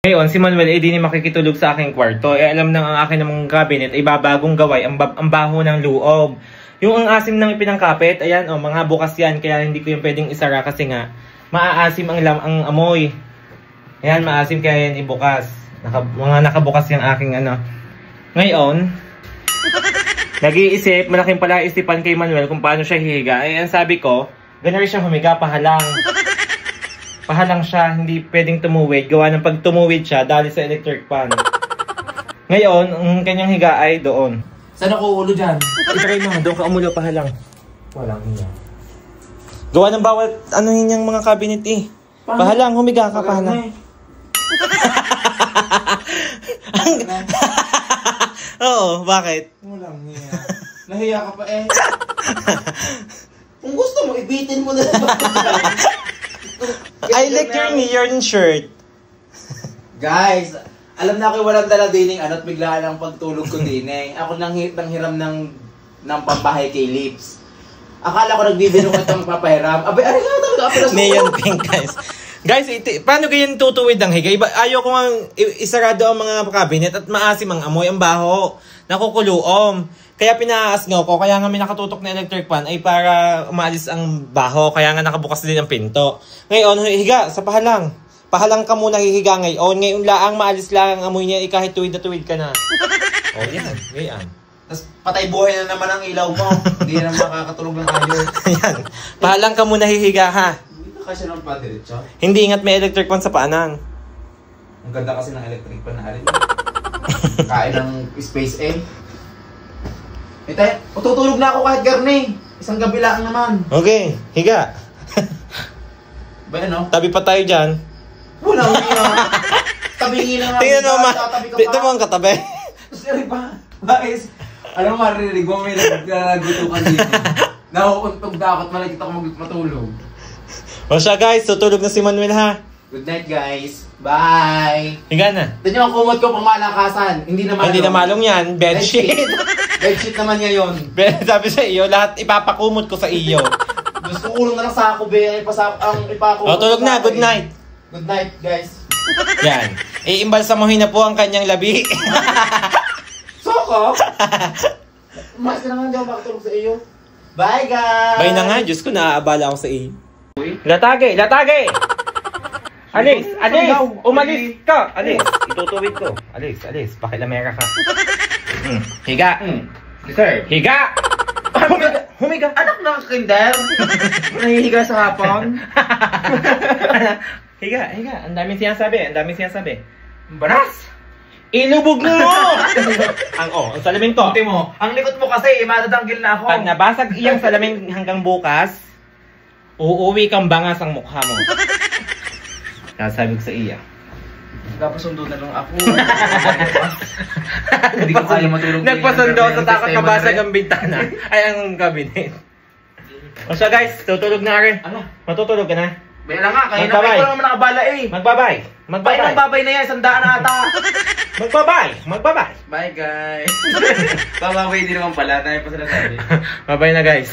Ngayon, si Manuel ay di na makikitulog sa aking kwarto. Alam nang ang akin namang cabinet ay babagong gaway, ang baho ng loob. Yung ang asim ng ipinangkapit, ayan, mga bukas yan, kaya hindi ko yung pwedeng isara kasi nga, maaasim ang amoy. Ayan, maasim kaya yan ibukas. Mga nakabukas yung aking Ngayon, nag-iisip, malaking palaisipan kay Manuel kung paano siya hihiga. Ayan, sabi ko, ganun rin siya humiga, pahalang. Pahalang siya, hindi pwedeng tumuwid. Gawa ng pag tumuwid siya, dali sa electric fan. Ngayon, ang kanyang higa ay doon. Saan ako ulo dyan? Itry mo, doon ka umulo, pahalang. Walang hiya. Gawa ng bawat anuhin niyang mga cabinet eh. Pahalang, humiga ka, pahalang. Oo, bakit? Walang hiya. Nahiya ka pa eh. Kung gusto mo, ibitin mo na. I like your shirt. Guys, alam na ako walang dala dining at biglaan ang pagtulog ko din eh. Ako nang hiram ng pambahay kay Lips. Akala ko nagbibiro ko itong papahiram. Abay, aray nga talaga. Neon pink, guys. Guys, paano ganyan tutuwid ang higa? Ayaw ko nga isarado ang mga cabinet at maasim ang amoy, ang baho. Nakukuluom. Kaya pinaasngaw ko, kaya nga may nakatutok na electric fan ay para umalis ang baho. Kaya nga nakabukas din ang pinto. Ngayon, higa sa pahalang. Pahalang ka muna hihiga ngayon. Ngayon laang maalis lang ang amoy niya, kahit tuwid na tuwid ka na. O, yan. Ngayon. Tapos patay buhay na naman ang ilaw mo. Hindi na makakatulog ng ayos. Yan. Pahalang ka muna hihiga ha. Hindi na kasi ng padiretso. Hindi ingat may electric fan sa paanan. Ang ganda kasi ng electric fan na alin. Kain ng space eh. Tutulog na ako kahit garni. Isang gabi lang naman. Okay, higa. Ba ano? Tabi pa tayo dyan. Walang hiya. Tabingin na nga. Tingnan mo, dito mo ang katabi. Sorry pa. Guys, alam mo, maririnig mo may nagutukan dito. Nauuntog na ako at malagit ako matulog. O siya guys, tutulog na si Manuel ha. Good night guys. Bye. Higa na. Ito yung kumot ko pang malakasan. Hindi na malong. Hindi na malong yan, bedsheet. Bedsheet naman ngayon. Sabi sa iyo, lahat ipapakumot ko sa iyo. Gusto ko na lang sa ako, be. Ang ipakumot. O, tulog na. Good night. Good night, guys. Yan. Iimbalsamuhin na po ang kanyang labi. Soko? Mas ka naman daw makatulog sa iyo. Bye, guys. Bye na nga. Diyos ko, naaabala ako sa iyo. Latage! Latage! Alis! Alis! Umalis ka! Alis! Itutuwid ko. Alis! Alis! Pakilamera ka. Higa! Sir. Higa! Humiga! Anak na kinder? Nahihiga sa hapon? Higa! Higa! Ang daming sinasabi. Ang daming sinasabi. Baras! Ilubog mo! ang salamin to. Punti mo. Ang likot mo kasi, matatanggil na ako. Pag nabasag iyang salamin hanggang bukas, uuwi kang bangas ang mukha mo. Sasabi ko sa iya. Nagpasundo na lang ako. Hindi ko kaya matulog. Nagpasundo sa takot kabasag ang bintana. Ay, ang cabinet. O siya guys, tutulog na rin. Ano? Matutulog ka na. Bela nga, kaya na kayo naman nakabala eh. Magbabay. Bay ng babay na yan, 100 na ata. Magbabay. Magbabay. Bye guys. Bababay din naman pala, tayo pa sila sabi. Bye na guys.